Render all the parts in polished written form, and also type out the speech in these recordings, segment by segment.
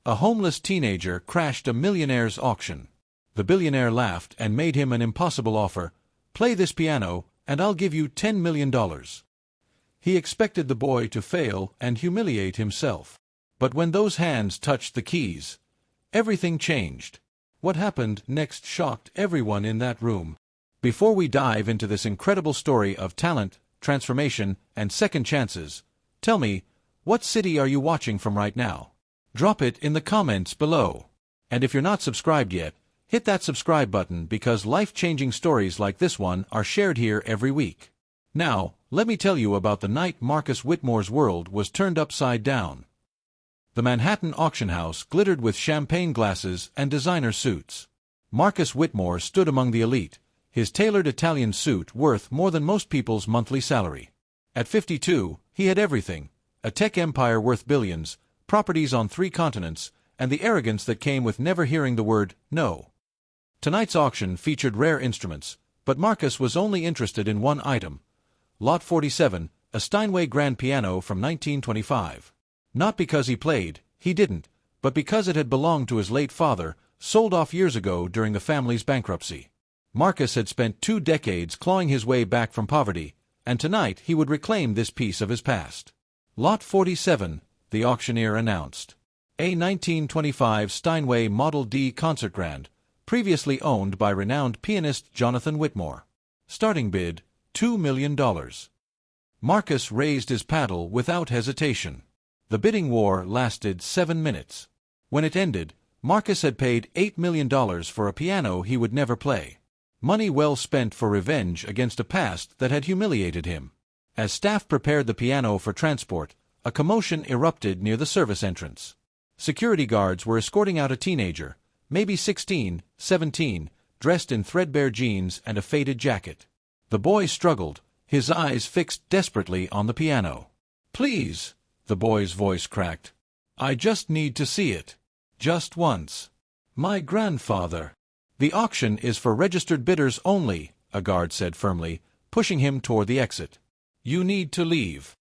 A homeless teenager crashed a millionaire's auction. The billionaire laughed and made him an impossible offer. "Play this piano, and I'll give you $10 million. He expected the boy to fail and humiliate himself. But when those hands touched the keys, everything changed. What happened next shocked everyone in that room. Before we dive into this incredible story of talent, transformation, and second chances, tell me, what city are you watching from right now? Drop it in the comments below. And if you're not subscribed yet, hit that subscribe button because life-changing stories like this one are shared here every week. Now, let me tell you about the night Marcus Whitmore's world was turned upside down. The Manhattan auction house glittered with champagne glasses and designer suits. Marcus Whitmore stood among the elite, his tailored Italian suit worth more than most people's monthly salary. At 52, he had everything: a tech empire worth billions, properties on 3 continents, and the arrogance that came with never hearing the word no. Tonight's auction featured rare instruments, but Marcus was only interested in one item: Lot 47, a Steinway grand piano from 1925. Not because he played, he didn't, but because it had belonged to his late father, sold off years ago during the family's bankruptcy. Marcus had spent 2 decades clawing his way back from poverty, and tonight he would reclaim this piece of his past. Lot 47, the auctioneer announced. A 1925 Steinway Model D Concertgrand, previously owned by renowned pianist Jonathan Whitmore. Starting bid, $2 million. Marcus raised his paddle without hesitation. The bidding war lasted 7 minutes. When it ended, Marcus had paid $8 million for a piano he would never play. Money well spent for revenge against a past that had humiliated him. As staff prepared the piano for transport, a commotion erupted near the service entrance. Security guards were escorting out a teenager, maybe 16, 17, dressed in threadbare jeans and a faded jacket. The boy struggled, his eyes fixed desperately on the piano. "Please," the boy's voice cracked. "I just need to see it. Just once. My grandfather." "The auction is for registered bidders only," a guard said firmly, pushing him toward the exit. "You need to leave."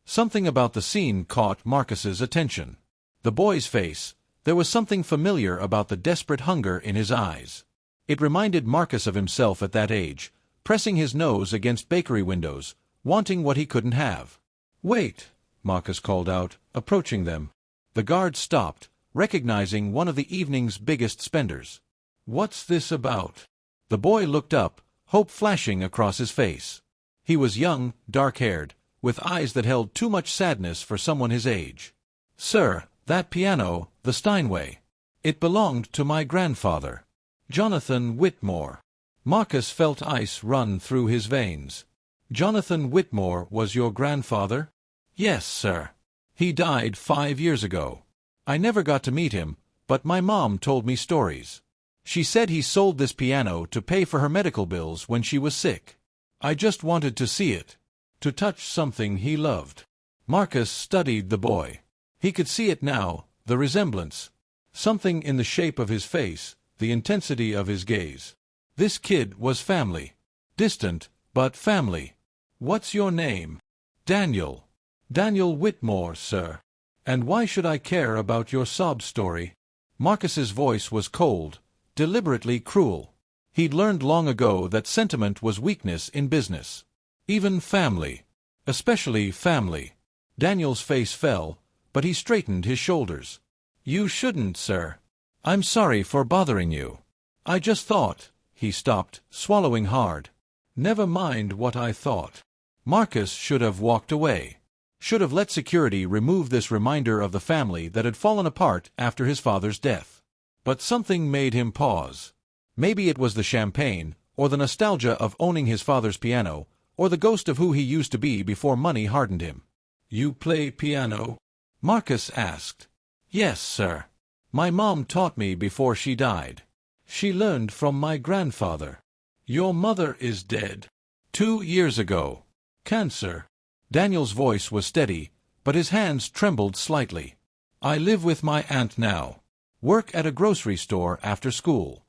Something about the scene caught Marcus's attention. The boy's face, there was something familiar about the desperate hunger in his eyes. It reminded Marcus of himself at that age, pressing his nose against bakery windows, wanting what he couldn't have. "Wait," Marcus called out, approaching them. The guard stopped, recognizing one of the evening's biggest spenders. "What's this about?" The boy looked up, hope flashing across his face. He was young, dark-haired, with eyes that held too much sadness for someone his age. "Sir, that piano, the Steinway. It belonged to my grandfather, Jonathan Whitmore." Marcus felt ice run through his veins. "Jonathan Whitmore was your grandfather?" "Yes, sir. He died 5 years ago. I never got to meet him, but my mom told me stories. She said he sold this piano to pay for her medical bills when she was sick. I just wanted to see it, to touch something he loved." Marcus studied the boy. He could see it now, the resemblance. Something in the shape of his face, the intensity of his gaze. This kid was family. Distant, but family. "What's your name?" "Daniel. Daniel Whitmore, sir." "And why should I care about your sob story?" Marcus's voice was cold, deliberately cruel. He'd learned long ago that sentiment was weakness in business. Even family. Especially family. Daniel's face fell, but he straightened his shoulders. "You shouldn't, sir. I'm sorry for bothering you. I just thought—" He stopped, swallowing hard. "Never mind what I thought." Marcus should have walked away. Should have let security remove this reminder of the family that had fallen apart after his father's death. But something made him pause. Maybe it was the champagne, or the nostalgia of owning his father's piano, or the ghost of who he used to be before money hardened him. "You play piano?" Marcus asked. "Yes, sir. My mom taught me before she died. She learned from my grandfather." "Your mother is dead." 2 years ago. "Cancer." Daniel's voice was steady, but his hands trembled slightly. "I live with my aunt now. Work at a grocery store after school."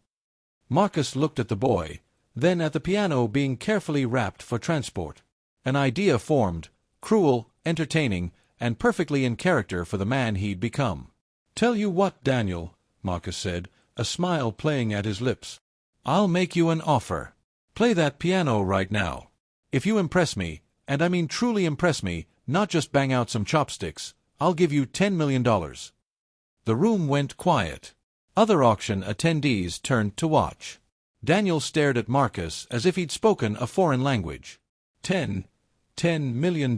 Marcus looked at the boy, then at the piano being carefully wrapped for transport. An idea formed, cruel, entertaining, and perfectly in character for the man he'd become. "Tell you what, Daniel," Marcus said, a smile playing at his lips. "I'll make you an offer. Play that piano right now. If you impress me, and I mean truly impress me, not just bang out some chopsticks, I'll give you $10 million. The room went quiet. Other auction attendees turned to watch. Daniel stared at Marcus as if he'd spoken a foreign language. $10 million?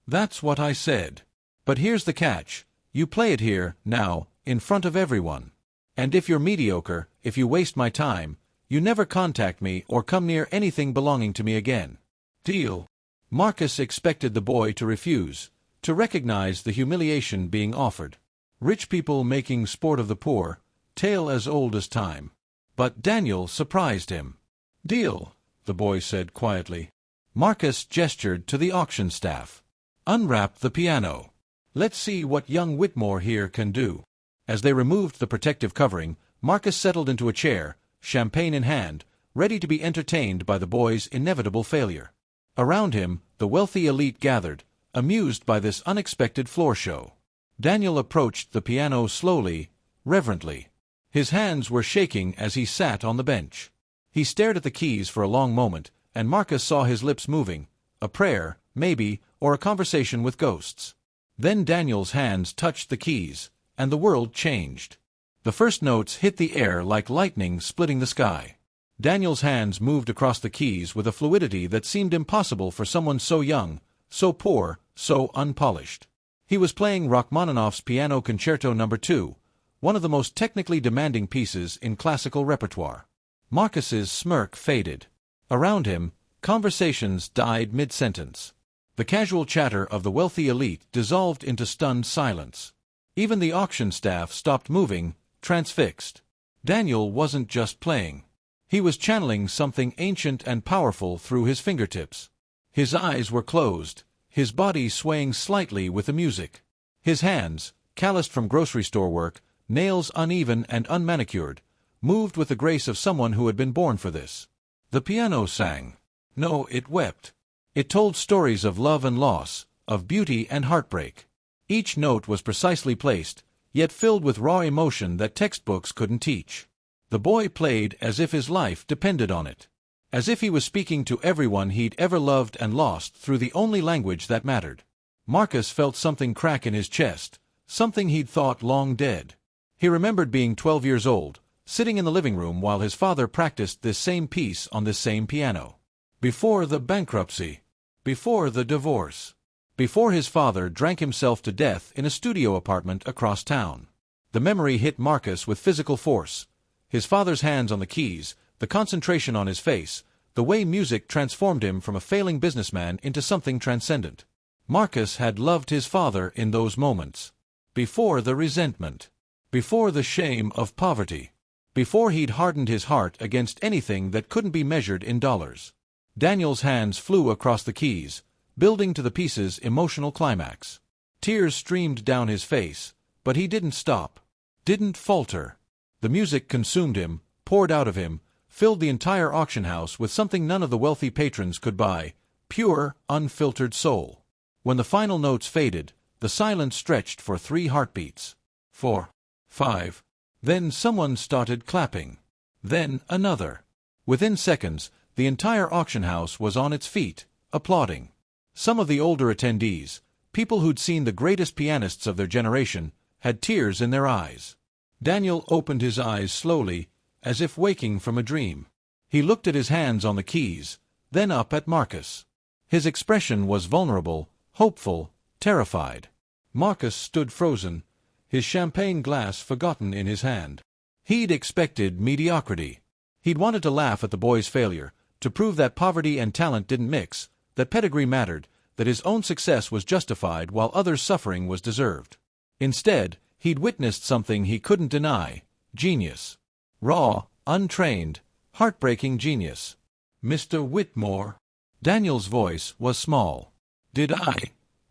That's what I said. But here's the catch. You play it here, now, in front of everyone. And if you're mediocre, if you waste my time, you never contact me or come near anything belonging to me again. Deal?" Marcus expected the boy to refuse, to recognize the humiliation being offered. Rich people making sport of the poor, tale as old as time. But Daniel surprised him. "Deal," the boy said quietly. Marcus gestured to the auction staff. "Unwrap the piano. Let's see what young Whitmore here can do." As they removed the protective covering, Marcus settled into a chair, champagne in hand, ready to be entertained by the boy's inevitable failure. Around him, the wealthy elite gathered, amused by this unexpected floor show. Daniel approached the piano slowly, reverently. His hands were shaking as he sat on the bench. He stared at the keys for a long moment, and Marcus saw his lips moving, a prayer, maybe, or a conversation with ghosts. Then Daniel's hands touched the keys, and the world changed. The first notes hit the air like lightning splitting the sky. Daniel's hands moved across the keys with a fluidity that seemed impossible for someone so young, so poor, so unpolished. He was playing Rachmaninoff's Piano Concerto No. 2, one of the most technically demanding pieces in classical repertoire. Marcus's smirk faded. Around him, conversations died mid-sentence. The casual chatter of the wealthy elite dissolved into stunned silence. Even the auction staff stopped moving, transfixed. Daniel wasn't just playing. He was channeling something ancient and powerful through his fingertips. His eyes were closed, his body swaying slightly with the music. His hands, calloused from grocery store work, nails uneven and unmanicured, moved with the grace of someone who had been born for this. The piano sang. No, it wept. It told stories of love and loss, of beauty and heartbreak. Each note was precisely placed, yet filled with raw emotion that textbooks couldn't teach. The boy played as if his life depended on it. As if he was speaking to everyone he'd ever loved and lost through the only language that mattered. Marcus felt something crack in his chest, something he'd thought long dead. He remembered being 12 years old, sitting in the living room while his father practiced this same piece on this same piano. Before the bankruptcy. Before the divorce. Before his father drank himself to death in a studio apartment across town. The memory hit Marcus with physical force. His father's hands on the keys, the concentration on his face, the way music transformed him from a failing businessman into something transcendent. Marcus had loved his father in those moments. Before the resentment. Before the shame of poverty. Before he'd hardened his heart against anything that couldn't be measured in dollars. Daniel's hands flew across the keys, building to the piece's emotional climax. Tears streamed down his face, but he didn't stop. Didn't falter. The music consumed him, poured out of him, filled the entire auction house with something none of the wealthy patrons could buy, pure, unfiltered soul. When the final notes faded, the silence stretched for 3 heartbeats. 4. 5. Then someone started clapping. Then another. Within seconds, the entire auction house was on its feet, applauding. Some of the older attendees, people who'd seen the greatest pianists of their generation, had tears in their eyes. Daniel opened his eyes slowly, as if waking from a dream. He looked at his hands on the keys, then up at Marcus. His expression was vulnerable, hopeful, terrified. Marcus stood frozen, his champagne glass forgotten in his hand. He'd expected mediocrity. He'd wanted to laugh at the boy's failure, to prove that poverty and talent didn't mix, that pedigree mattered, that his own success was justified while others' suffering was deserved. Instead, he'd witnessed something he couldn't deny: genius. Raw, untrained, heartbreaking genius. "Mr. Whitmore." Daniel's voice was small.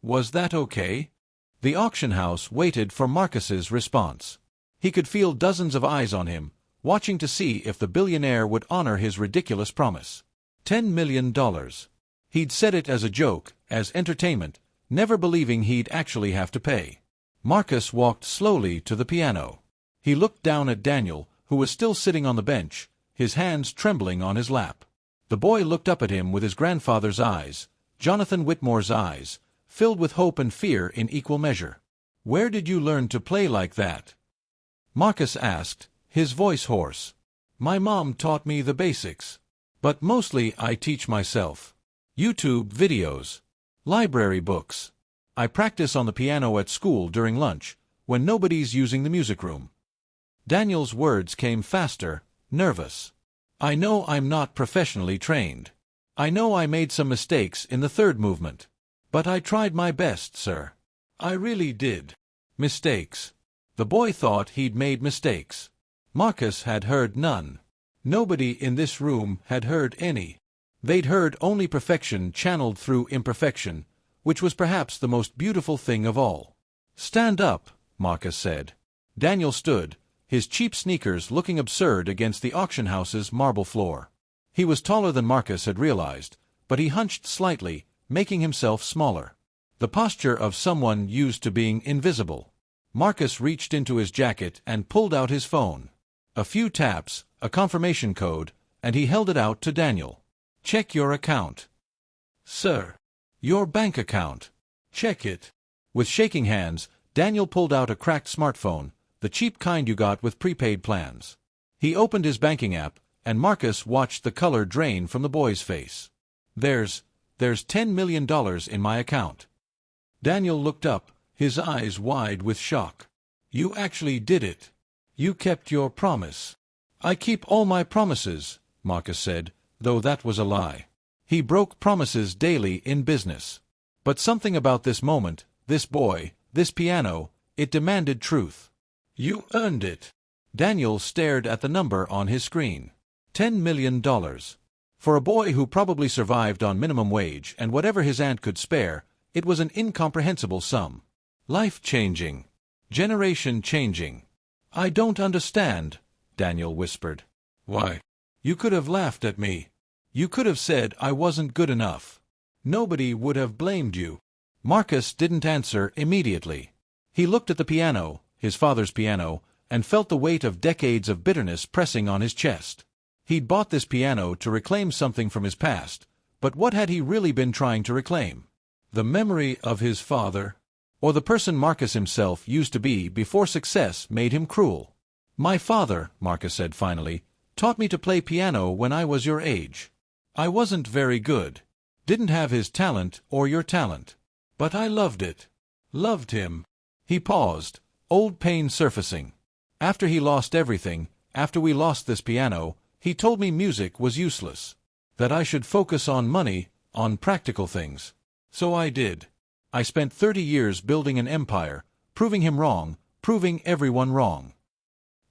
Was that okay?" The auction house waited for Marcus's response. He could feel dozens of eyes on him, watching to see if the billionaire would honor his ridiculous promise. $10 million. He'd said it as a joke, as entertainment, never believing he'd actually have to pay. Marcus walked slowly to the piano. He looked down at Daniel, who was still sitting on the bench, his hands trembling on his lap. The boy looked up at him with his grandfather's eyes, Jonathan Whitmore's eyes, filled with hope and fear in equal measure. "Where did you learn to play like that?" Marcus asked, his voice hoarse. "My mom taught me the basics. But mostly I teach myself. YouTube videos. Library books. I practice on the piano at school during lunch, when nobody's using the music room." Daniel's words came faster, nervous. "I know I'm not professionally trained. I know I made some mistakes in the third movement. But I tried my best, sir. I really did." Mistakes. The boy thought he'd made mistakes. Marcus had heard none. Nobody in this room had heard any. They'd heard only perfection channeled through imperfection, which was perhaps the most beautiful thing of all. "Stand up," Marcus said. Daniel stood, his cheap sneakers looking absurd against the auction house's marble floor. He was taller than Marcus had realized, but he hunched slightly, making himself smaller. The posture of someone used to being invisible. Marcus reached into his jacket and pulled out his phone. A few taps, a confirmation code, and he held it out to Daniel. "Check your account." "Sir." "Your bank account. Check it." With shaking hands, Daniel pulled out a cracked smartphone, the cheap kind you got with prepaid plans. He opened his banking app, and Marcus watched the color drain from the boy's face. There's $10 million in my account." Daniel looked up, his eyes wide with shock. "You actually did it. You kept your promise." "I keep all my promises," Marcus said, though that was a lie. He broke promises daily in business. But something about this moment, this boy, this piano, it demanded truth. "You earned it." Daniel stared at the number on his screen. $10 million. For a boy who probably survived on minimum wage and whatever his aunt could spare, it was an incomprehensible sum. Life-changing. Generation-changing. "I don't understand," Daniel whispered. "Why? You could have laughed at me. You could have said I wasn't good enough. Nobody would have blamed you." Marcus didn't answer immediately. He looked at the piano, his father's piano, and felt the weight of decades of bitterness pressing on his chest. He'd bought this piano to reclaim something from his past, but what had he really been trying to reclaim? The memory of his father? Or the person Marcus himself used to be before success made him cruel? "My father," Marcus said finally, "taught me to play piano when I was your age. I wasn't very good. Didn't have his talent or your talent. But I loved it. Loved him." He paused, old pain surfacing. "After he lost everything, after we lost this piano, he told me music was useless. That I should focus on money, on practical things. So I did. I spent 30 years building an empire, proving him wrong, proving everyone wrong.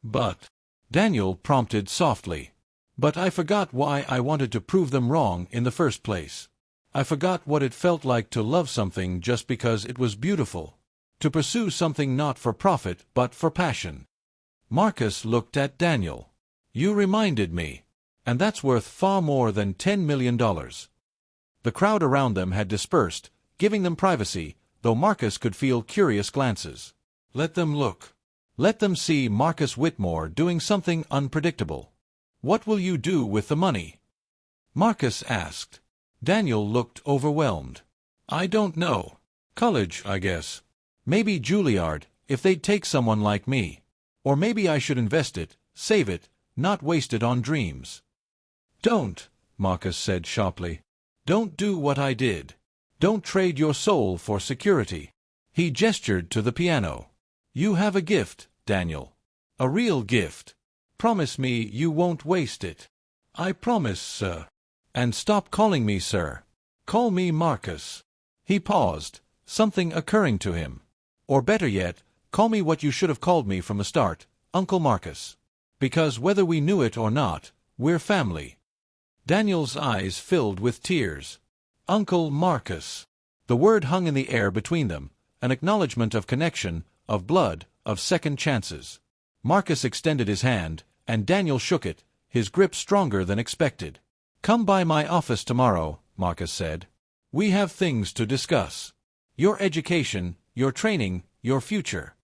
But," Daniel prompted softly, "but I forgot why I wanted to prove them wrong in the first place. I forgot what it felt like to love something just because it was beautiful. To pursue something not for profit but for passion." Marcus looked at Daniel. "You reminded me. And that's worth far more than $10 million. The crowd around them had dispersed, giving them privacy, though Marcus could feel curious glances. Let them look. Let them see Marcus Whitmore doing something unpredictable. "What will you do with the money?" Marcus asked. Daniel looked overwhelmed. "I don't know. College, I guess. Maybe Juilliard, if they'd take someone like me. Or maybe I should invest it, save it, not waste it on dreams." "Don't," Marcus said sharply. "Don't do what I did. Don't trade your soul for security." He gestured to the piano. "You have a gift, Daniel. A real gift. Promise me you won't waste it." "I promise, sir." "And stop calling me sir. Call me Marcus." He paused, something occurring to him. "Or better yet, call me what you should have called me from the start, Uncle Marcus. Because whether we knew it or not, we're family." Daniel's eyes filled with tears. Uncle Marcus. The word hung in the air between them, an acknowledgment of connection, of blood, of second chances. Marcus extended his hand, and Daniel shook it, his grip stronger than expected. "Come by my office tomorrow," Marcus said. "We have things to discuss. Your education, your training, your future.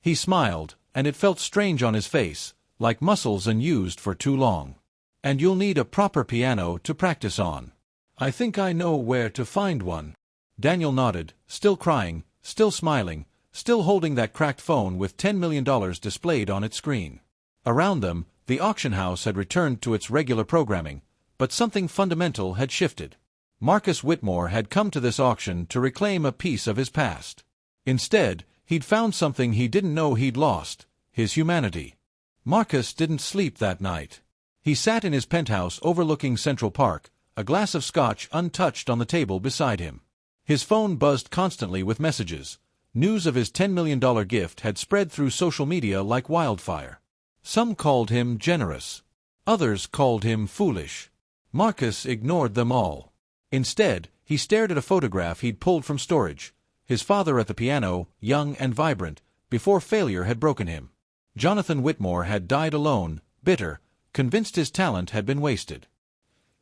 He smiled, and it felt strange on his face, like muscles unused for too long. And you'll need a proper piano to practice on. I think I know where to find one. Daniel nodded, still crying, still smiling, still holding that cracked phone with $10 million displayed on its screen. Around them, the auction house had returned to its regular programming, but something fundamental had shifted. Marcus Whitmore had come to this auction to reclaim a piece of his past. Instead, he'd found something he didn't know he'd lost: his humanity. Marcus didn't sleep that night. He sat in his penthouse overlooking Central Park, a glass of scotch untouched on the table beside him. His phone buzzed constantly with messages. News of his $10 million gift had spread through social media like wildfire. Some called him generous. Others called him foolish. Marcus ignored them all. Instead, he stared at a photograph he'd pulled from storage. His father at the piano, young and vibrant, before failure had broken him. Jonathan Whitmore had died alone, bitter, convinced his talent had been wasted.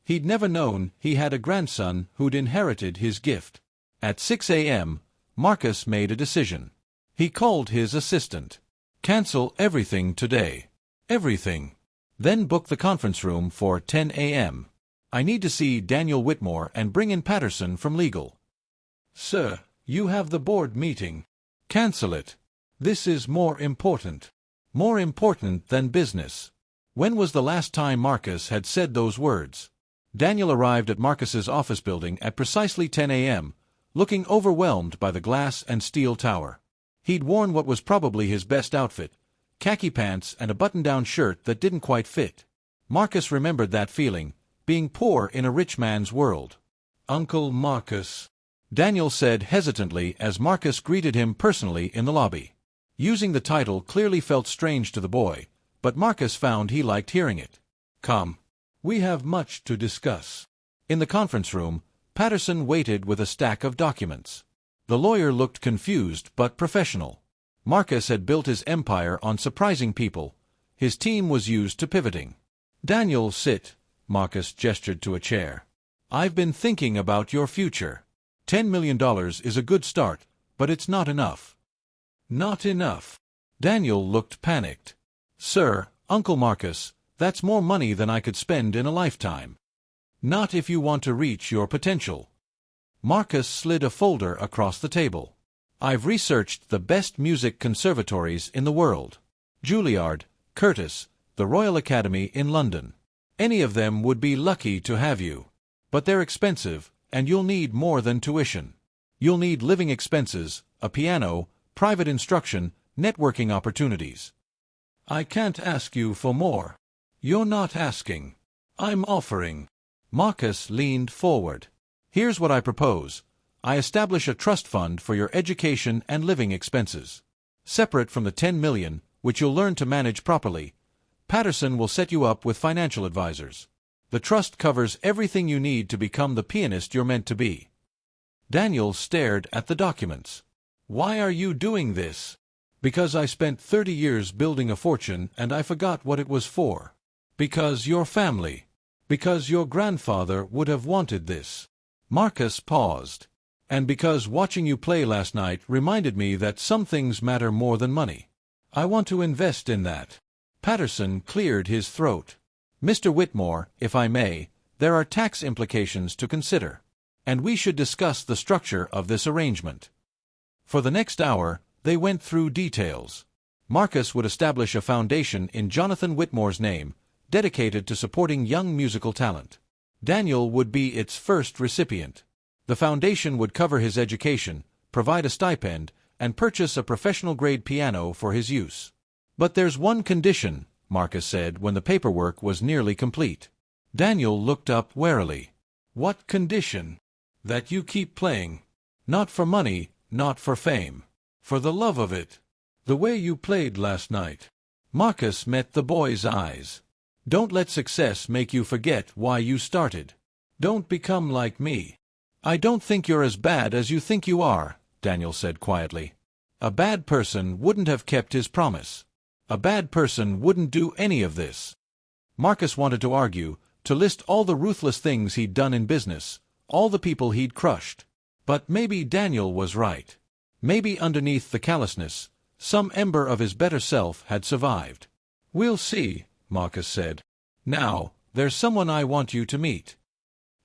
He'd never known he had a grandson who'd inherited his gift. At 6 a.m., Marcus made a decision. He called his assistant. "Cancel everything today. Everything. Then book the conference room for 10 a.m. I need to see Daniel Whitmore and bring in Patterson from legal." "Sir, you have the board meeting. Cancel it. This is more important. More important than business." When was the last time Marcus had said those words? Daniel arrived at Marcus's office building at precisely 10 a.m., looking overwhelmed by the glass and steel tower. He'd worn what was probably his best outfit, khaki pants and a button-down shirt that didn't quite fit. Marcus remembered that feeling, being poor in a rich man's world. "Uncle Marcus," Daniel said hesitantly as Marcus greeted him personally in the lobby. Using the title clearly felt strange to the boy, but Marcus found he liked hearing it. "Come. We have much to discuss." In the conference room, Patterson waited with a stack of documents. The lawyer looked confused but professional. Marcus had built his empire on surprising people. His team was used to pivoting. "Daniel, sit." Marcus gestured to a chair. "I've been thinking about your future. $10 million is a good start, but it's not enough." "Not enough?" Daniel looked panicked. "Sir, Uncle Marcus, that's more money than I could spend in a lifetime. Not if you want to reach your potential." Marcus slid a folder across the table. "I've researched the best music conservatories in the world. Juilliard, Curtis, the Royal Academy in London. Any of them would be lucky to have you. But they're expensive, and you'll need more than tuition. You'll need living expenses, a piano, private instruction, networking opportunities." "I can't ask you for more." "You're not asking. I'm offering." Marcus leaned forward. "Here's what I propose. I establish a trust fund for your education and living expenses. Separate from the $10 million, which you'll learn to manage properly, Patterson will set you up with financial advisors. The trust covers everything you need to become the pianist you're meant to be." Daniel stared at the documents. "Why are you doing this?" "Because I spent 30 years building a fortune and I forgot what it was for. Because your family. Because your grandfather would have wanted this." Marcus paused. "And because watching you play last night reminded me that some things matter more than money. I want to invest in that." Patterson cleared his throat. "Mr. Whitmore, if I may, there are tax implications to consider. And we should discuss the structure of this arrangement." For the next hour, they went through details. Marcus would establish a foundation in Jonathan Whitmore's name, dedicated to supporting young musical talent. Daniel would be its first recipient. The foundation would cover his education, provide a stipend, and purchase a professional-grade piano for his use. "But there's one condition," Marcus said when the paperwork was nearly complete. Daniel looked up warily. "What condition?" "That you keep playing. Not for money, not for fame. For the love of it. The way you played last night." Marcus met the boy's eyes. "Don't let success make you forget why you started. Don't become like me." "I don't think you're as bad as you think you are," Daniel said quietly. "A bad person wouldn't have kept his promise. A bad person wouldn't do any of this." Marcus wanted to argue, to list all the ruthless things he'd done in business, all the people he'd crushed. But maybe Daniel was right. Maybe underneath the callousness, some ember of his better self had survived. "We'll see," Marcus said. "Now, there's someone I want you to meet."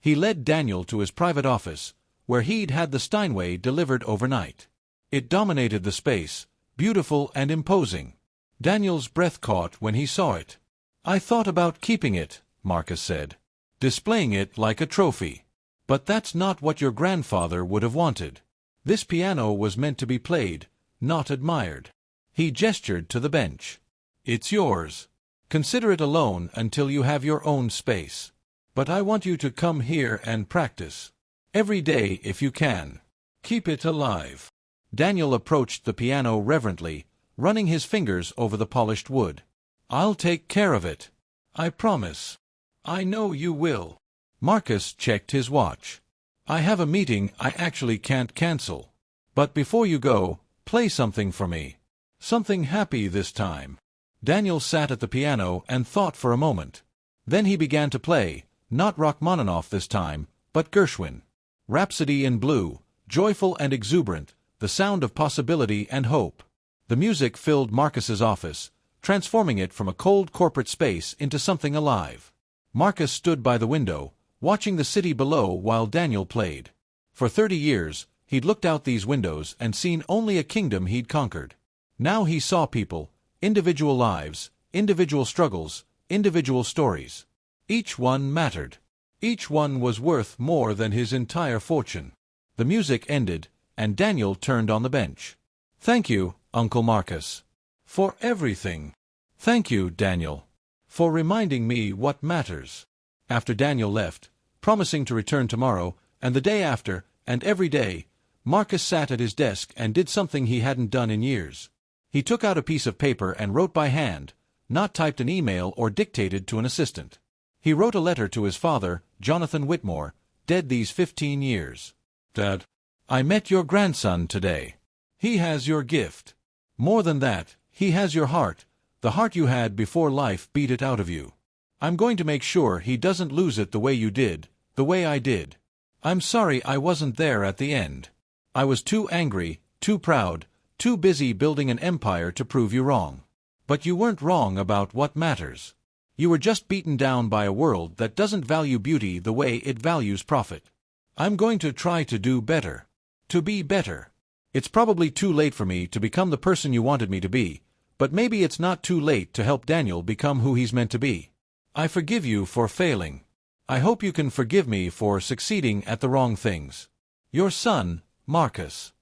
He led Daniel to his private office, where he'd had the Steinway delivered overnight. It dominated the space, beautiful and imposing. Daniel's breath caught when he saw it. "I thought about keeping it," Marcus said, "displaying it like a trophy. But that's not what your grandfather would have wanted. This piano was meant to be played, not admired." He gestured to the bench. "It's yours. Consider it a loan until you have your own space. But I want you to come here and practice. Every day if you can. Keep it alive." Daniel approached the piano reverently, running his fingers over the polished wood. "I'll take care of it. I promise." "I know you will." Marcus checked his watch. "I have a meeting I actually can't cancel. But before you go, play something for me. Something happy this time." Daniel sat at the piano and thought for a moment. Then he began to play, not Rachmaninoff this time, but Gershwin. Rhapsody in Blue, joyful and exuberant, the sound of possibility and hope. The music filled Marcus's office, transforming it from a cold corporate space into something alive. Marcus stood by the window, watching the city below while Daniel played. For 30 years, he'd looked out these windows and seen only a kingdom he'd conquered. Now he saw people, individual lives, individual struggles, individual stories. Each one mattered. Each one was worth more than his entire fortune. The music ended, and Daniel turned on the bench. "Thank you, Uncle Marcus. For everything. Thank you, Daniel. For reminding me what matters." After Daniel left, promising to return tomorrow, and the day after, and every day, Marcus sat at his desk and did something he hadn't done in years. He took out a piece of paper and wrote by hand, not typed an email or dictated to an assistant. He wrote a letter to his father, Jonathan Whitmore, dead these 15 years. "Dad, I met your grandson today. He has your gift. More than that, he has your heart, the heart you had before life beat it out of you. I'm going to make sure he doesn't lose it the way you did, the way I did. I'm sorry I wasn't there at the end. I was too angry, too proud, too busy building an empire to prove you wrong. But you weren't wrong about what matters. You were just beaten down by a world that doesn't value beauty the way it values profit. I'm going to try to do better. To be better. It's probably too late for me to become the person you wanted me to be, but maybe it's not too late to help Daniel become who he's meant to be. I forgive you for failing. I hope you can forgive me for succeeding at the wrong things. Your son, Marcus."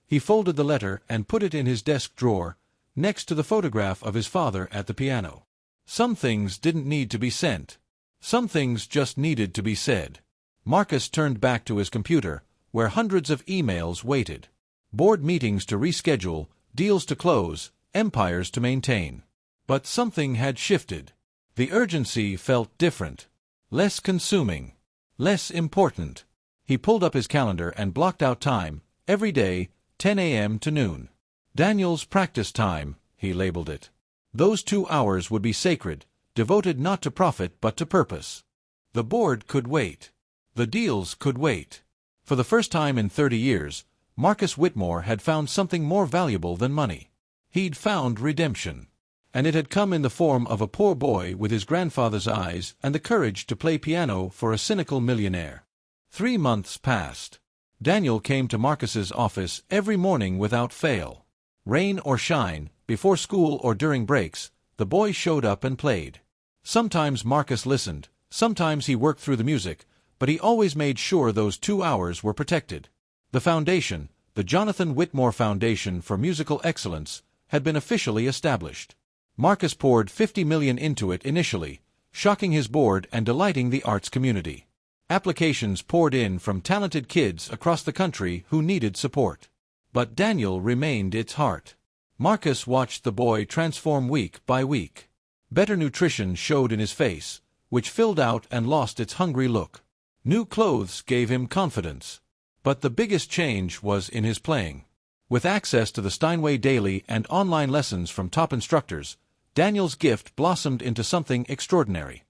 He folded the letter and put it in his desk drawer, next to the photograph of his father at the piano. Some things didn't need to be sent. Some things just needed to be said. Marcus turned back to his computer, where hundreds of emails waited. Board meetings to reschedule, deals to close, empires to maintain. But something had shifted. The urgency felt different. Less consuming. Less important. He pulled up his calendar and blocked out time, every day, 10 a.m. to noon. Daniel's practice time, he labeled it. Those 2 hours would be sacred, devoted not to profit but to purpose. The board could wait. The deals could wait. For the first time in 30 years, Marcus Whitmore had found something more valuable than money. He'd found redemption. And it had come in the form of a poor boy with his grandfather's eyes and the courage to play piano for a cynical millionaire. 3 months passed. Daniel came to Marcus's office every morning without fail. Rain or shine, before school or during breaks, the boy showed up and played. Sometimes Marcus listened, sometimes he worked through the music, but he always made sure those 2 hours were protected. The foundation, the Jonathan Whitmore Foundation for Musical Excellence, had been officially established. Marcus poured $50 million into it initially, shocking his board and delighting the arts community. Applications poured in from talented kids across the country who needed support. But Daniel remained its heart. Marcus watched the boy transform week by week. Better nutrition showed in his face, which filled out and lost its hungry look. New clothes gave him confidence. But the biggest change was in his playing. With access to the Steinway Daily and online lessons from top instructors, Daniel's gift blossomed into something extraordinary.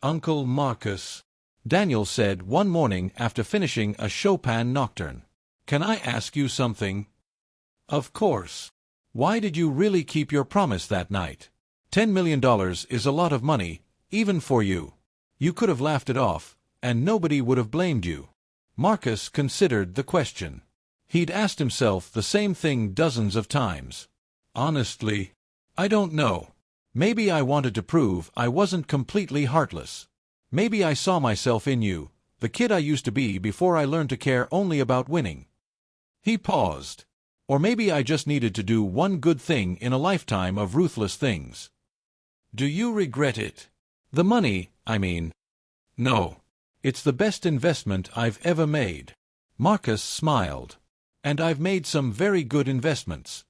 "Uncle Marcus," Daniel said one morning after finishing a Chopin nocturne, "can I ask you something?" Of course. Why did you really keep your promise that night? $10 million is a lot of money, even for you. You could have laughed it off, and nobody would have blamed you. Marcus considered the question. He'd asked himself the same thing dozens of times. Honestly, I don't know. Maybe I wanted to prove I wasn't completely heartless. Maybe I saw myself in you, the kid I used to be before I learned to care only about winning. He paused. Or maybe I just needed to do one good thing in a lifetime of ruthless things. Do you regret it? The money, I mean. No. It's the best investment I've ever made. Marcus smiled. And I've made some very good investments.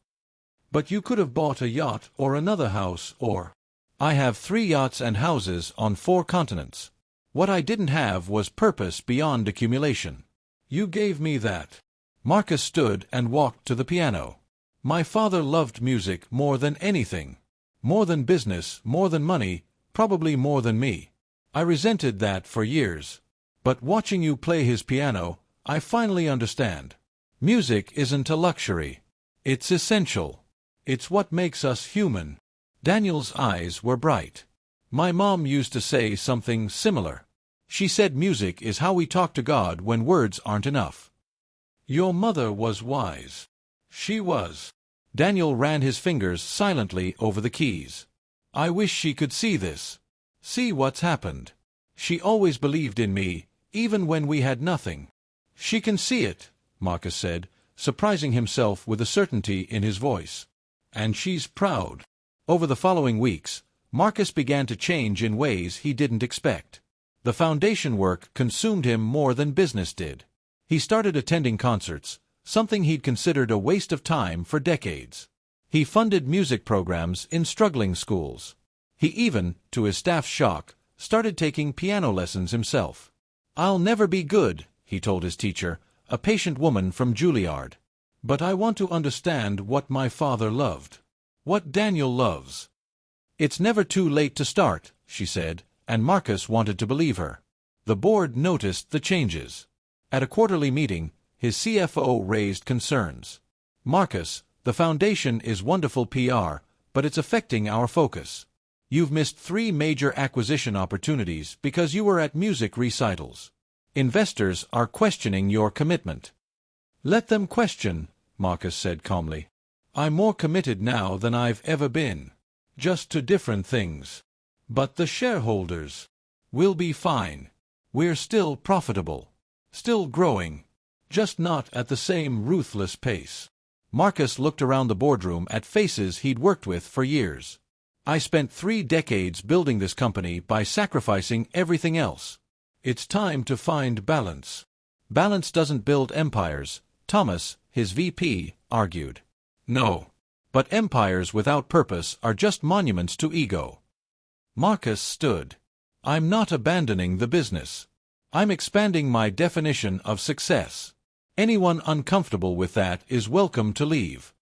But you could have bought a yacht or another house or... I have 3 yachts and houses on 4 continents. What I didn't have was purpose beyond accumulation. You gave me that. Marcus stood and walked to the piano. My father loved music more than anything. More than business, more than money, probably more than me. I resented that for years. But watching you play his piano, I finally understand. Music isn't a luxury. It's essential. It's what makes us human. Daniel's eyes were bright. My mom used to say something similar. She said music is how we talk to God when words aren't enough. Your mother was wise. She was. Daniel ran his fingers silently over the keys. I wish she could see this. See what's happened. She always believed in me, even when we had nothing. She can see it, Marcus said, surprising himself with a certainty in his voice. And she's proud. Over the following weeks, Marcus began to change in ways he didn't expect. The foundation work consumed him more than business did. He started attending concerts, something he'd considered a waste of time for decades. He funded music programs in struggling schools. He even, to his staff's shock, started taking piano lessons himself. I'll never be good, he told his teacher, a patient woman from Juilliard. But I want to understand what my father loved. What Daniel loves. It's never too late to start, she said, and Marcus wanted to believe her. The board noticed the changes. At a quarterly meeting, his CFO raised concerns. Marcus, the foundation is wonderful PR, but it's affecting our focus. You've missed 3 major acquisition opportunities because you were at music recitals. Investors are questioning your commitment. Let them question, Marcus said calmly. I'm more committed now than I've ever been. Just to different things. But the shareholders will be fine. We're still profitable. Still growing. Just not at the same ruthless pace. Marcus looked around the boardroom at faces he'd worked with for years. I spent 3 decades building this company by sacrificing everything else. It's time to find balance. Balance doesn't build empires, Thomas, his VP, argued. No. But empires without purpose are just monuments to ego. Marcus stood. I'm not abandoning the business. I'm expanding my definition of success. Anyone uncomfortable with that is welcome to leave.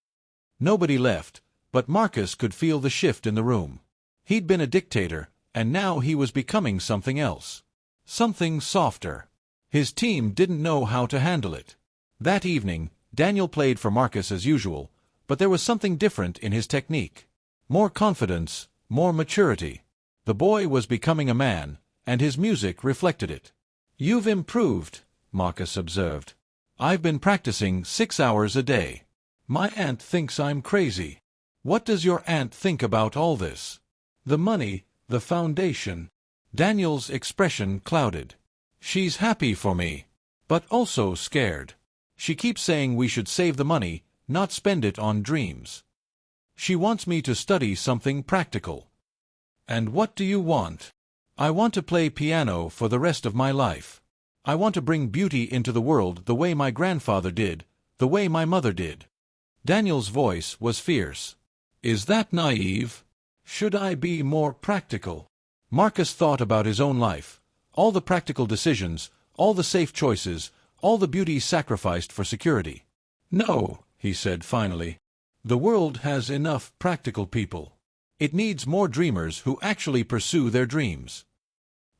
Nobody left, but Marcus could feel the shift in the room. He'd been a dictator, and now he was becoming something else. Something softer. His team didn't know how to handle it. That evening, Daniel played for Marcus as usual, but there was something different in his technique. More confidence, more maturity. The boy was becoming a man, and his music reflected it. You've improved, Marcus observed. I've been practicing 6 hours a day. My aunt thinks I'm crazy. What does your aunt think about all this? The money, the foundation. Daniel's expression clouded. She's happy for me, but also scared. She keeps saying we should save the money, not spend it on dreams. She wants me to study something practical. And what do you want? I want to play piano for the rest of my life. I want to bring beauty into the world the way my grandfather did, the way my mother did. Daniel's voice was fierce. Is that naive? Should I be more practical? Marcus thought about his own life, all the practical decisions, all the safe choices, all the beauty sacrificed for security. No, he said finally. The world has enough practical people. It needs more dreamers who actually pursue their dreams.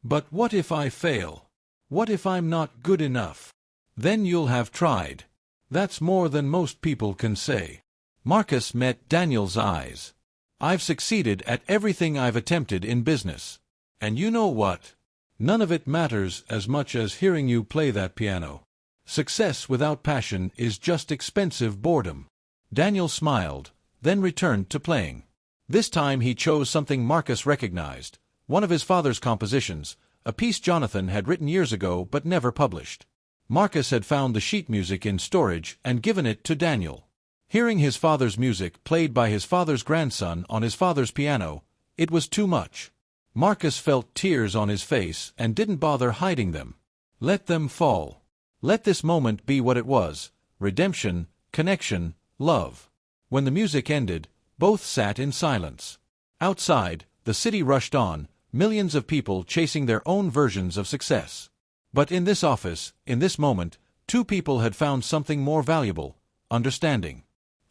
But what if I fail? What if I'm not good enough? Then you'll have tried. That's more than most people can say. Marcus met Daniel's eyes. "I've succeeded at everything I've attempted in business. And you know what? None of it matters as much as hearing you play that piano. Success without passion is just expensive boredom." Daniel smiled, then returned to playing. This time he chose something Marcus recognized, one of his father's compositions, a piece Jonathan had written years ago but never published. Marcus had found the sheet music in storage and given it to Daniel. Hearing his father's music played by his father's grandson on his father's piano, it was too much. Marcus felt tears on his face and didn't bother hiding them. Let them fall. Let this moment be what it was: redemption, connection, love. When the music ended, both sat in silence. Outside, the city rushed on, millions of people chasing their own versions of success. But in this office, in this moment, two people had found something more valuable: understanding.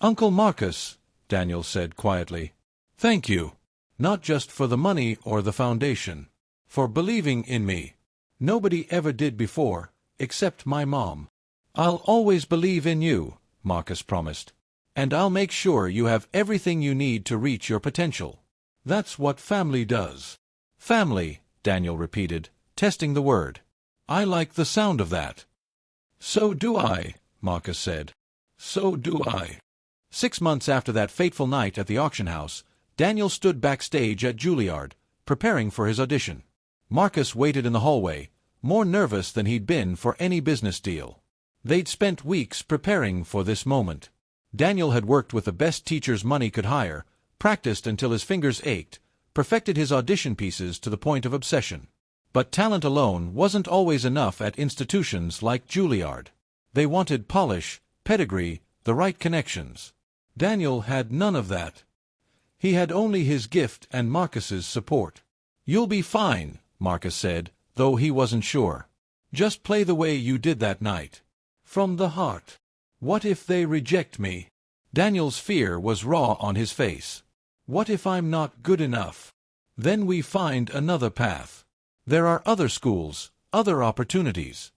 "Uncle Marcus," Daniel said quietly, "thank you. Not just for the money or the foundation. For believing in me. Nobody ever did before, except my mom." "I'll always believe in you," Marcus promised. "And I'll make sure you have everything you need to reach your potential. That's what family does." "Family," Daniel repeated, testing the word. "I like the sound of that." "So do I," Marcus said. "So do I." 6 months after that fateful night at the auction house, Daniel stood backstage at Juilliard, preparing for his audition. Marcus waited in the hallway, more nervous than he'd been for any business deal. They'd spent weeks preparing for this moment. Daniel had worked with the best teachers money could hire, practiced until his fingers ached, perfected his audition pieces to the point of obsession. But talent alone wasn't always enough at institutions like Juilliard. They wanted polish, pedigree, the right connections. Daniel had none of that. He had only his gift and Marcus's support. "You'll be fine," Marcus said, though he wasn't sure. "Just play the way you did that night. From the heart. What if they reject me?" Daniel's fear was raw on his face. "What if I'm not good enough? Then we find another path. There are other schools, other opportunities."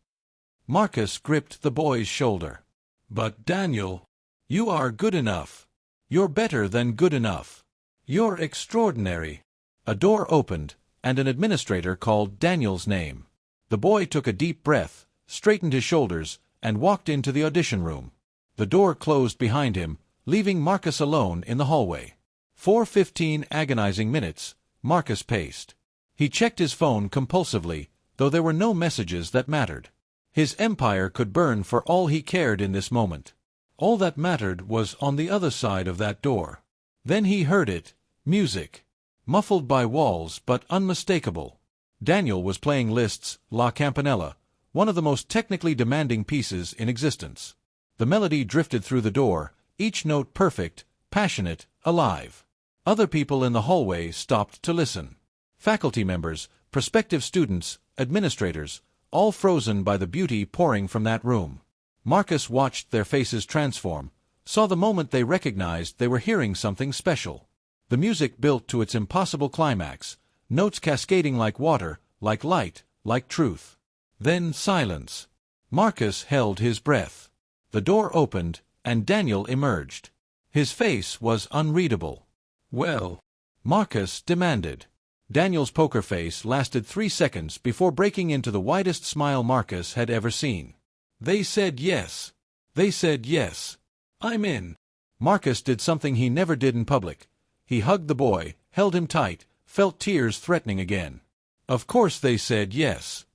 Marcus gripped the boy's shoulder. "But Daniel, you are good enough. You're better than good enough. You're extraordinary." A door opened, and an administrator called Daniel's name. The boy took a deep breath, straightened his shoulders, and walked into the audition room. The door closed behind him, leaving Marcus alone in the hallway. For 15 agonizing minutes, Marcus paced. He checked his phone compulsively, though there were no messages that mattered. His empire could burn for all he cared in this moment. All that mattered was on the other side of that door. Then he heard it: music. Muffled by walls but unmistakable. Daniel was playing Liszt's La Campanella, one of the most technically demanding pieces in existence. The melody drifted through the door, each note perfect, passionate, alive. Other people in the hallway stopped to listen. Faculty members, prospective students, administrators, all frozen by the beauty pouring from that room. Marcus watched their faces transform, saw the moment they recognized they were hearing something special. The music built to its impossible climax, notes cascading like water, like light, like truth. Then silence. Marcus held his breath. The door opened, and Daniel emerged. His face was unreadable. "Well?" Marcus demanded. Daniel's poker face lasted 3 seconds before breaking into the widest smile Marcus had ever seen. "They said yes. They said yes. I'm in." Marcus did something he never did in public. He hugged the boy, held him tight, felt tears threatening again. "Of course they said yes.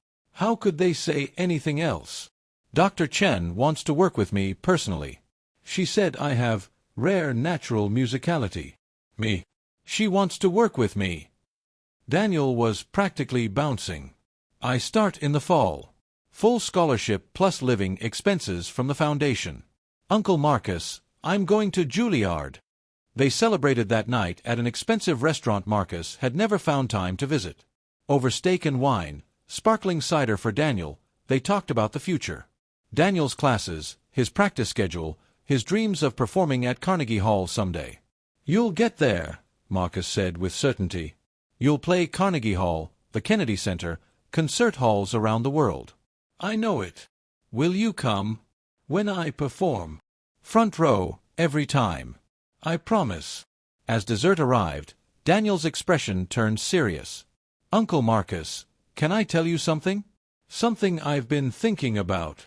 How could they say anything else? Dr. Chen wants to work with me personally. She said I have rare natural musicality. Me. She wants to work with me." Daniel was practically bouncing. "I start in the fall. Full scholarship plus living expenses from the foundation. Uncle Marcus, I'm going to Juilliard." They celebrated that night at an expensive restaurant Marcus had never found time to visit. Over steak and wine, sparkling cider for Daniel, they talked about the future. Daniel's classes, his practice schedule, his dreams of performing at Carnegie Hall someday. "You'll get there," Marcus said with certainty. "You'll play Carnegie Hall, the Kennedy Center, concert halls around the world." "I know it. Will you come? When I perform?" "Front row, every time." I promise. As dessert arrived, Daniel's expression turned serious. Uncle Marcus, can I tell you something? Something I've been thinking about.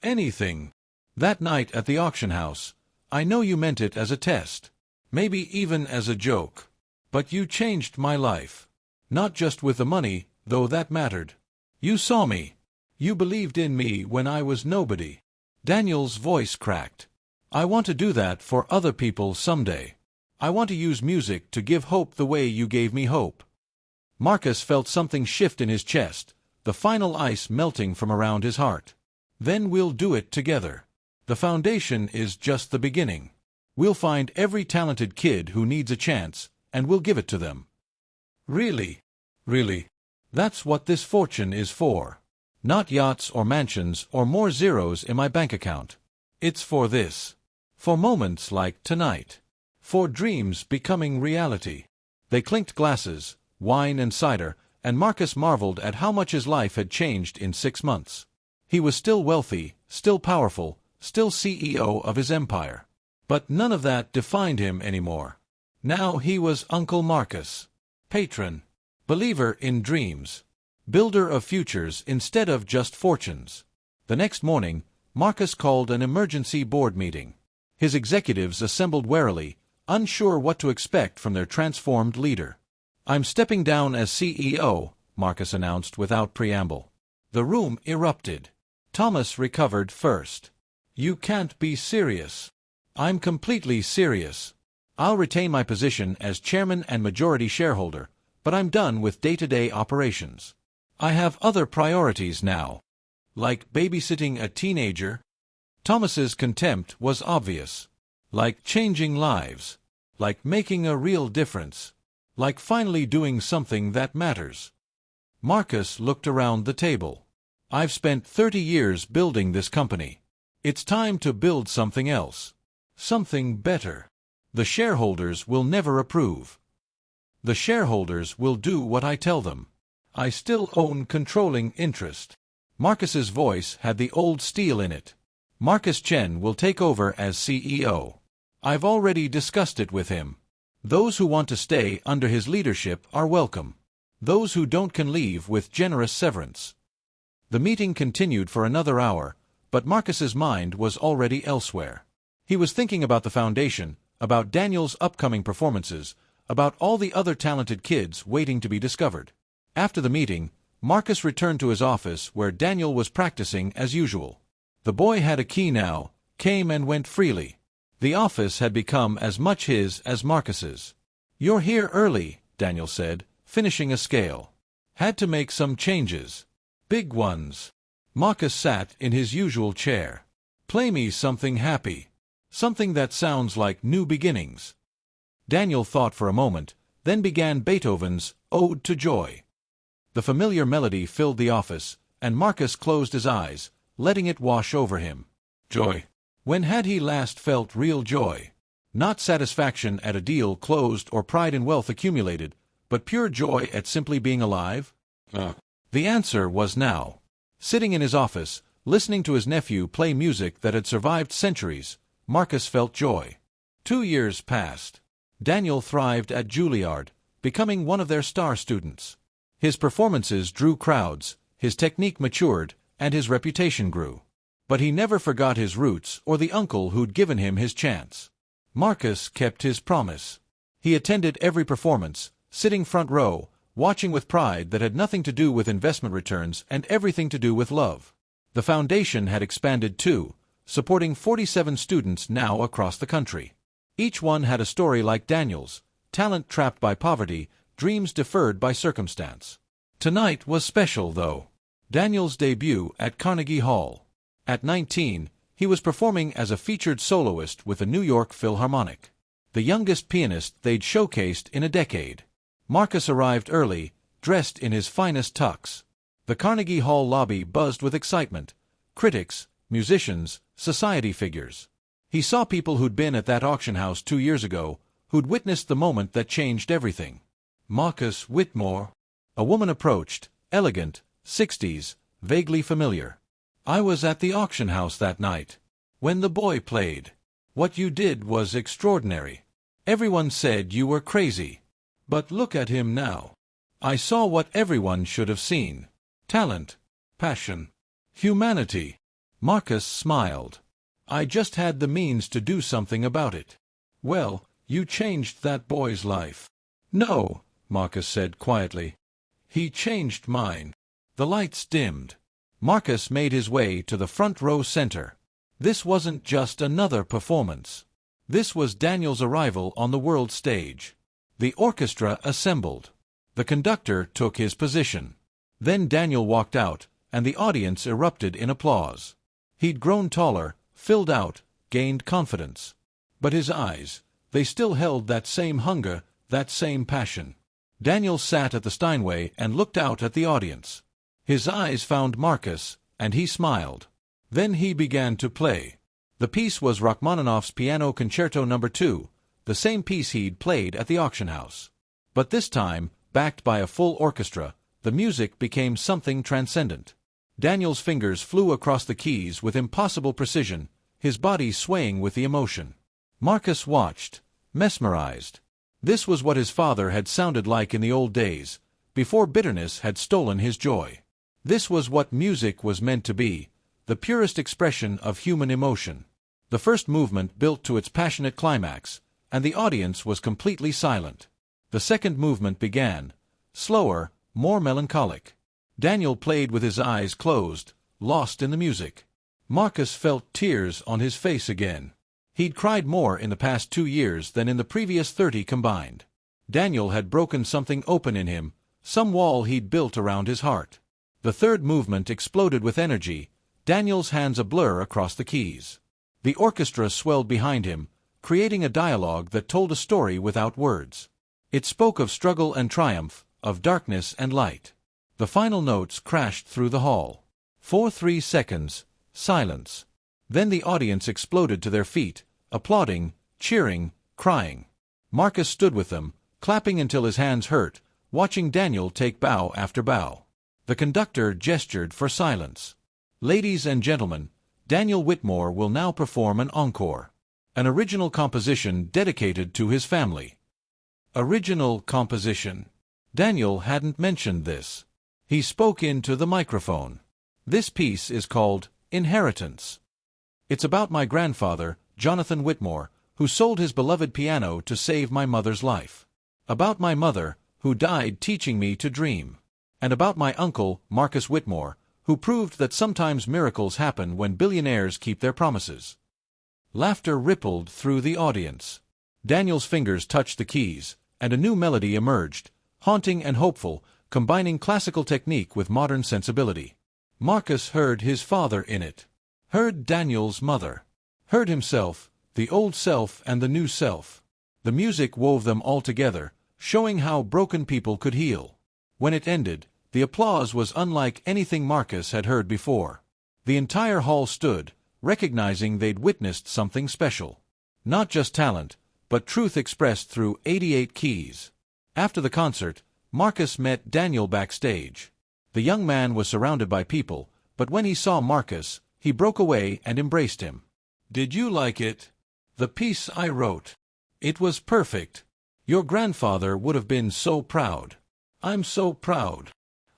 Anything. That night at the auction house, I know you meant it as a test. Maybe even as a joke. But you changed my life. Not just with the money, though that mattered. You saw me. You believed in me when I was nobody. Daniel's voice cracked. I want to do that for other people someday. I want to use music to give hope the way you gave me hope. Marcus felt something shift in his chest, the final ice melting from around his heart. Then we'll do it together. The foundation is just the beginning. We'll find every talented kid who needs a chance, and we'll give it to them. Really? Really? That's what this fortune is for. Not yachts or mansions or more zeros in my bank account. It's for this. For moments like tonight. For dreams becoming reality. They clinked glasses, wine and cider, and Marcus marveled at how much his life had changed in 6 months. He was still wealthy, still powerful, still CEO of his empire. But none of that defined him anymore. Now he was Uncle Marcus. Patron. Believer in dreams. Builder of futures instead of just fortunes. The next morning, Marcus called an emergency board meeting. His executives assembled warily, unsure what to expect from their transformed leader. I'm stepping down as CEO, Marcus announced without preamble. The room erupted. Thomas recovered first. You can't be serious. I'm completely serious. I'll retain my position as chairman and majority shareholder, but I'm done with day-to-day operations. I have other priorities now. Like babysitting a teenager. Thomas's contempt was obvious. Like changing lives. Like making a real difference. Like finally doing something that matters. Marcus looked around the table. I've spent 30 years building this company. It's time to build something else. Something better. The shareholders will never approve. The shareholders will do what I tell them. I still own controlling interest. Marcus's voice had the old steel in it. Marcus Chen will take over as CEO. I've already discussed it with him. Those who want to stay under his leadership are welcome. Those who don't can leave with generous severance. The meeting continued for another hour, but Marcus's mind was already elsewhere. He was thinking about the foundation, about Daniel's upcoming performances, about all the other talented kids waiting to be discovered. After the meeting, Marcus returned to his office where Daniel was practicing as usual. The boy had a key now, came and went freely. The office had become as much his as Marcus's. You're here early, Daniel said, finishing a scale. Had to make some changes. Big ones. Marcus sat in his usual chair. Play me something happy. Something that sounds like new beginnings. Daniel thought for a moment, then began Beethoven's Ode to Joy. The familiar melody filled the office, and Marcus closed his eyes, letting it wash over him. Joy. When had he last felt real joy? Not satisfaction at a deal closed or pride in wealth accumulated, but pure joy at simply being alive? The answer was now. Sitting in his office, listening to his nephew play music that had survived centuries, Marcus felt joy. 2 years passed. Daniel thrived at Juilliard, becoming one of their star students. His performances drew crowds, his technique matured, and his reputation grew. But he never forgot his roots or the uncle who'd given him his chance. Marcus kept his promise. He attended every performance, sitting front row, watching with pride that had nothing to do with investment returns and everything to do with love. The foundation had expanded too, supporting 47 students now across the country. Each one had a story like Daniel's, talent trapped by poverty, dreams deferred by circumstance. Tonight was special, though. Daniel's debut at Carnegie Hall. At 19, he was performing as a featured soloist with the New York Philharmonic. The youngest pianist they'd showcased in a decade. Marcus arrived early, dressed in his finest tux. The Carnegie Hall lobby buzzed with excitement. Critics, musicians, society figures. He saw people who'd been at that auction house 2 years ago, who'd witnessed the moment that changed everything. Marcus Whitmore. A woman approached, elegant, 60s, vaguely familiar. I was at the auction house that night. When the boy played. What you did was extraordinary. Everyone said you were crazy. But look at him now. I saw what everyone should have seen. Talent, passion, humanity. Marcus smiled. I just had the means to do something about it. Well, you changed that boy's life. No, Marcus said quietly. He changed mine. The lights dimmed. Marcus made his way to the front row center. This wasn't just another performance. This was Daniel's arrival on the world stage. The orchestra assembled. The conductor took his position. Then Daniel walked out, and the audience erupted in applause. He'd grown taller, filled out, gained confidence. But his eyes, they still held that same hunger, that same passion. Daniel sat at the Steinway and looked out at the audience. His eyes found Marcus, and he smiled. Then he began to play. The piece was Rachmaninoff's Piano Concerto No. 2, the same piece he'd played at the auction house. But this time, backed by a full orchestra, the music became something transcendent. Daniel's fingers flew across the keys with impossible precision, his body swaying with the emotion. Marcus watched, mesmerized. This was what his father had sounded like in the old days, before bitterness had stolen his joy. This was what music was meant to be, the purest expression of human emotion. The first movement built to its passionate climax, and the audience was completely silent. The second movement began, slower, more melancholic. Daniel played with his eyes closed, lost in the music. Marcus felt tears on his face again. He'd cried more in the past 2 years than in the previous 30 combined. Daniel had broken something open in him, some wall he'd built around his heart. The third movement exploded with energy, Daniel's hands a blur across the keys. The orchestra swelled behind him, creating a dialogue that told a story without words. It spoke of struggle and triumph, of darkness and light. The final notes crashed through the hall. For 3 seconds, silence. Then the audience exploded to their feet, applauding, cheering, crying. Marcus stood with them, clapping until his hands hurt, watching Daniel take bow after bow. The conductor gestured for silence. Ladies and gentlemen, Daniel Whitmore will now perform an encore. An original composition dedicated to his family. Original composition. Daniel hadn't mentioned this. He spoke into the microphone. This piece is called Inheritance. It's about my grandfather, Jonathan Whitmore, who sold his beloved piano to save my mother's life. About my mother, who died teaching me to dream. And about my uncle, Marcus Whitmore, who proved that sometimes miracles happen when billionaires keep their promises. Laughter rippled through the audience. Daniel's fingers touched the keys, and a new melody emerged, haunting and hopeful, combining classical technique with modern sensibility. Marcus heard his father in it. Heard Daniel's mother. Heard himself, the old self and the new self. The music wove them all together, showing how broken people could heal. When it ended, the applause was unlike anything Marcus had heard before. The entire hall stood, recognizing they'd witnessed something special. Not just talent, but truth expressed through 88 keys. After the concert, Marcus met Daniel backstage. The young man was surrounded by people, but when he saw Marcus, he broke away and embraced him. Did you like it? The piece I wrote. It was perfect. Your grandfather would have been so proud. I'm so proud.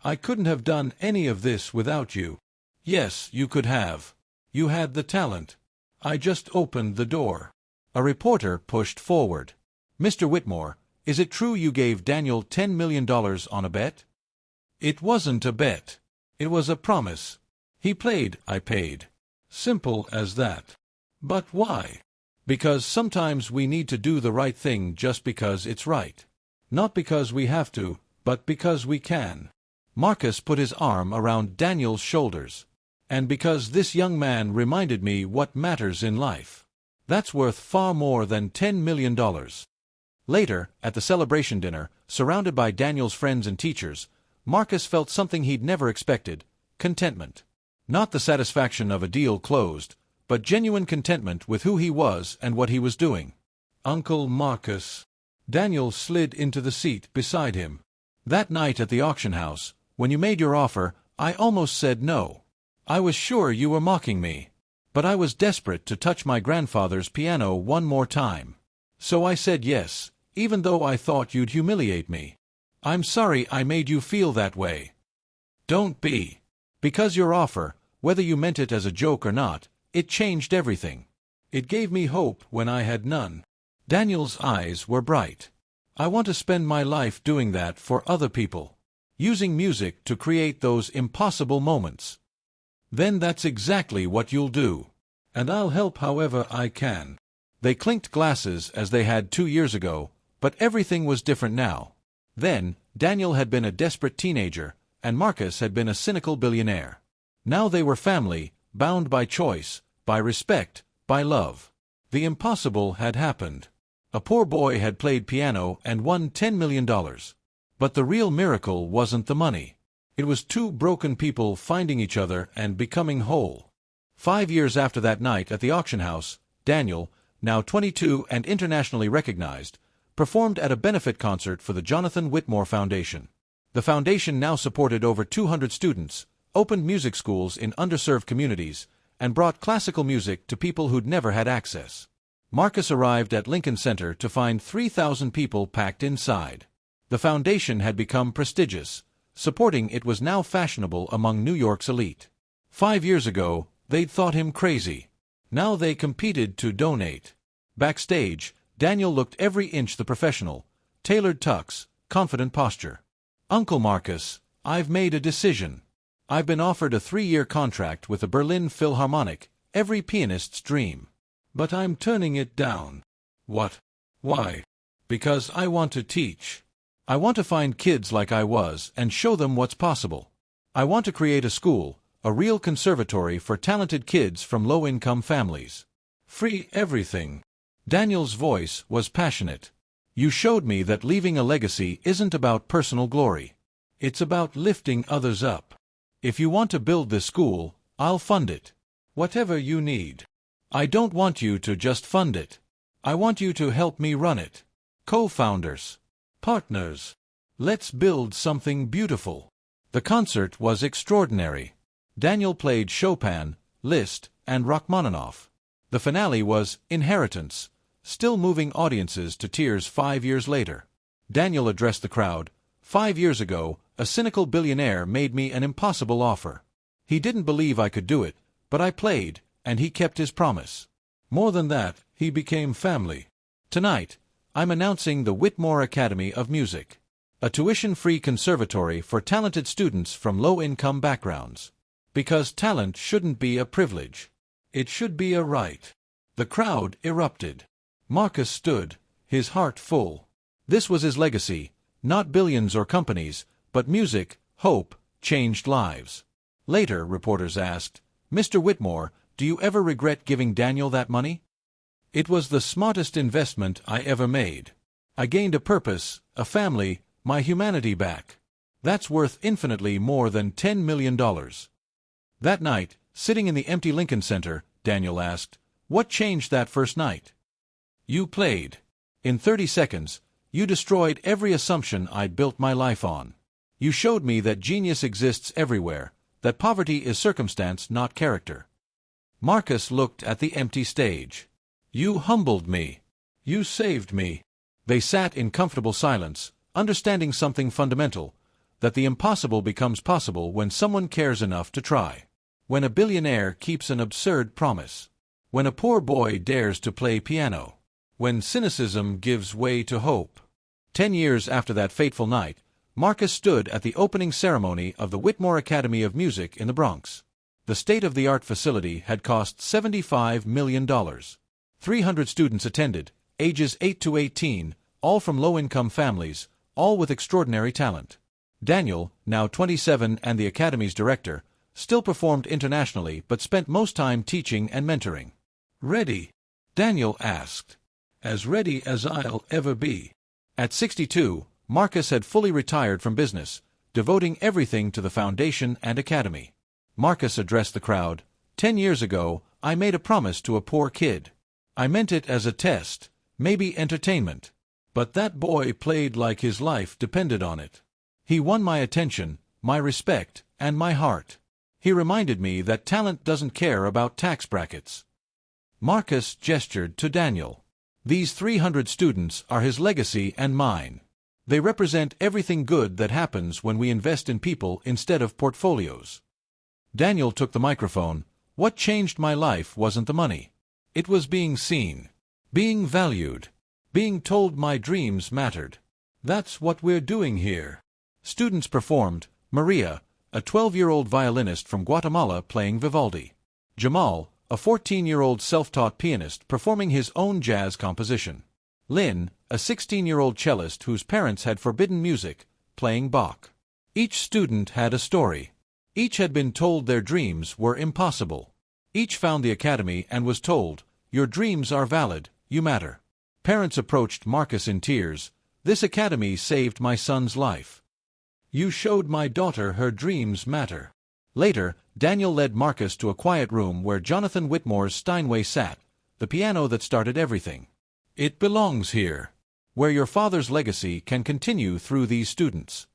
I couldn't have done any of this without you. Yes, you could have. You had the talent. I just opened the door. A reporter pushed forward. Mr. Whitmore, is it true you gave Daniel $10 million on a bet? It wasn't a bet. It was a promise. He played, I paid. Simple as that. But why? Because sometimes we need to do the right thing just because it's right. Not because we have to, but because we can. Marcus put his arm around Daniel's shoulders. And because this young man reminded me what matters in life. That's worth far more than $10 million. Later, at the celebration dinner, surrounded by Daniel's friends and teachers, Marcus felt something he'd never expected: contentment. Not the satisfaction of a deal closed, but genuine contentment with who he was and what he was doing. Uncle Marcus. Daniel slid into the seat beside him. That night at the auction house, when you made your offer, I almost said no. I was sure you were mocking me. But I was desperate to touch my grandfather's piano one more time. So I said yes, even though I thought you'd humiliate me. I'm sorry I made you feel that way. Don't be. Because your offer, whether you meant it as a joke or not, it changed everything. It gave me hope when I had none. Daniel's eyes were bright. I want to spend my life doing that for other people. Using music to create those impossible moments. Then that's exactly what you'll do. And I'll help however I can. They clinked glasses as they had 2 years ago, but everything was different now. Then, Daniel had been a desperate teenager, and Marcus had been a cynical billionaire. Now they were family, bound by choice, by respect, by love. The impossible had happened. A poor boy had played piano and won $10 million. But the real miracle wasn't the money. It was two broken people finding each other and becoming whole. 5 years after that night at the auction house, Daniel, now 22 and internationally recognized, performed at a benefit concert for the Jonathan Whitmore Foundation. The foundation now supported over 200 students, opened music schools in underserved communities, and brought classical music to people who'd never had access. Marcus arrived at Lincoln Center to find 3,000 people packed inside. The foundation had become prestigious. Supporting it was now fashionable among New York's elite. 5 years ago, they'd thought him crazy. Now they competed to donate. Backstage, Daniel looked every inch the professional, tailored tux, confident posture. Uncle Marcus, I've made a decision. I've been offered a 3-year contract with the Berlin Philharmonic, every pianist's dream. But I'm turning it down. What? Why? Because I want to teach. I want to find kids like I was and show them what's possible. I want to create a school, a real conservatory for talented kids from low-income families. Free everything. Daniel's voice was passionate. You showed me that leaving a legacy isn't about personal glory. It's about lifting others up. If you want to build this school, I'll fund it. Whatever you need. I don't want you to just fund it. I want you to help me run it. Co-founders. Partners. Let's build something beautiful. The concert was extraordinary. Daniel played Chopin, Liszt, and Rachmaninoff. The finale was Inheritance, still moving audiences to tears 5 years later. Daniel addressed the crowd. 5 years ago, a cynical billionaire made me an impossible offer. He didn't believe I could do it, but I played, and he kept his promise. More than that, he became family. Tonight, I'm announcing the Whitmore Academy of Music, a tuition-free conservatory for talented students from low-income backgrounds. Because talent shouldn't be a privilege. It should be a right. The crowd erupted. Marcus stood, his heart full. This was his legacy, not billions or companies, but music, hope, changed lives. Later, reporters asked, "Mr. Whitmore, do you ever regret giving Daniel that money?" It was the smartest investment I ever made. I gained a purpose, a family, my humanity back. That's worth infinitely more than $10 million. That night, sitting in the empty Lincoln Center, Daniel asked, "What changed that first night?" "You played. In 30 seconds, you destroyed every assumption I'd built my life on. You showed me that genius exists everywhere, that poverty is circumstance, not character." Marcus looked at the empty stage. "You humbled me. You saved me." They sat in comfortable silence, understanding something fundamental, that the impossible becomes possible when someone cares enough to try. When a billionaire keeps an absurd promise. When a poor boy dares to play piano. When cynicism gives way to hope. 10 years after that fateful night, Marcus stood at the opening ceremony of the Whitmore Academy of Music in the Bronx. The state-of-the-art facility had cost $75 million. 300 students attended, ages 8 to 18, all from low-income families, all with extraordinary talent. Daniel, now 27 and the Academy's director, still performed internationally but spent most time teaching and mentoring. "Ready?" Daniel asked. "As ready as I'll ever be." At 62, Marcus had fully retired from business, devoting everything to the foundation and academy. Marcus addressed the crowd. 10 years ago, I made a promise to a poor kid. I meant it as a test, maybe entertainment. But that boy played like his life depended on it. He won my attention, my respect, and my heart. He reminded me that talent doesn't care about tax brackets. Marcus gestured to Daniel. These 300 students are his legacy and mine. They represent everything good that happens when we invest in people instead of portfolios. Daniel took the microphone. What changed my life wasn't the money. It was being seen, being valued, being told my dreams mattered. That's what we're doing here. Students performed. Maria, a 12-year-old violinist from Guatemala playing Vivaldi. Jamal, a 14-year-old self-taught pianist performing his own jazz composition. Lynn, a 16-year-old cellist whose parents had forbidden music, playing Bach. Each student had a story. Each had been told their dreams were impossible. Each found the academy and was told, "Your dreams are valid, you matter." Parents approached Marcus in tears. "This academy saved my son's life. You showed my daughter her dreams matter." Later, Daniel led Marcus to a quiet room where Jonathan Whitmore's Steinway sat, the piano that started everything. "It belongs here, where your father's legacy can continue through these students."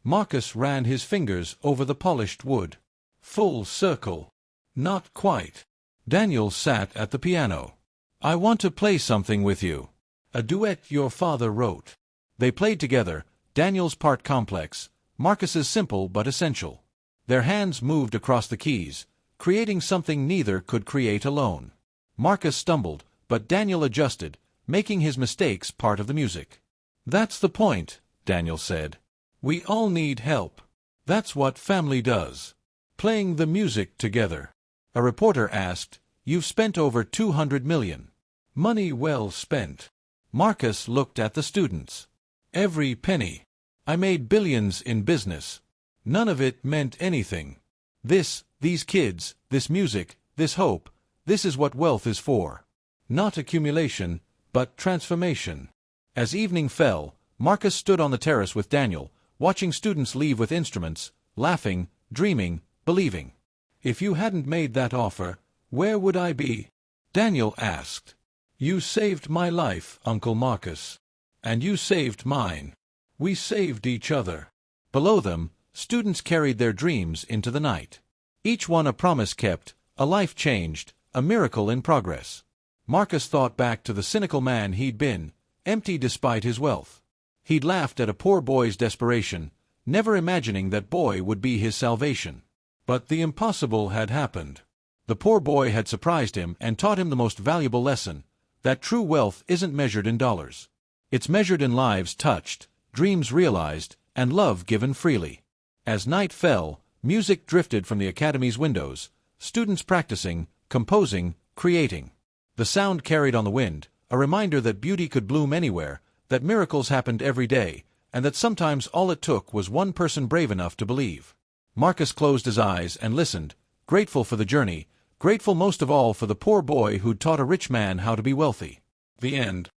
Marcus ran his fingers over the polished wood. Full circle. Not quite. Daniel sat at the piano. "I want to play something with you. A duet your father wrote." They played together, Daniel's part complex, Marcus's simple but essential. Their hands moved across the keys, creating something neither could create alone. Marcus stumbled, but Daniel adjusted, making his mistakes part of the music. "That's the point," Daniel said. "We all need help. That's what family does. Playing the music together." A reporter asked, "You've spent over 200 million. Money well spent." Marcus looked at the students. "Every penny. I made billions in business. None of it meant anything. These kids, this music, this hope, this is what wealth is for. Not accumulation, but transformation." As evening fell, Marcus stood on the terrace with Daniel, watching students leave with instruments, laughing, dreaming, believing. "If you hadn't made that offer, where would I be?" Daniel asked. "You saved my life, Uncle Marcus. And you saved mine. We saved each other." Below them, students carried their dreams into the night. Each one a promise kept, a life changed, a miracle in progress. Marcus thought back to the cynical man he'd been, empty despite his wealth. He'd laughed at a poor boy's desperation, never imagining that boy would be his salvation. But the impossible had happened. The poor boy had surprised him and taught him the most valuable lesson, that true wealth isn't measured in dollars. It's measured in lives touched, dreams realized, and love given freely. As night fell, music drifted from the academy's windows, students practicing, composing, creating. The sound carried on the wind, a reminder that beauty could bloom anywhere, that miracles happened every day, and that sometimes all it took was one person brave enough to believe. Marcus closed his eyes and listened, grateful for the journey, grateful most of all for the poor boy who'd taught a rich man how to be wealthy. The end.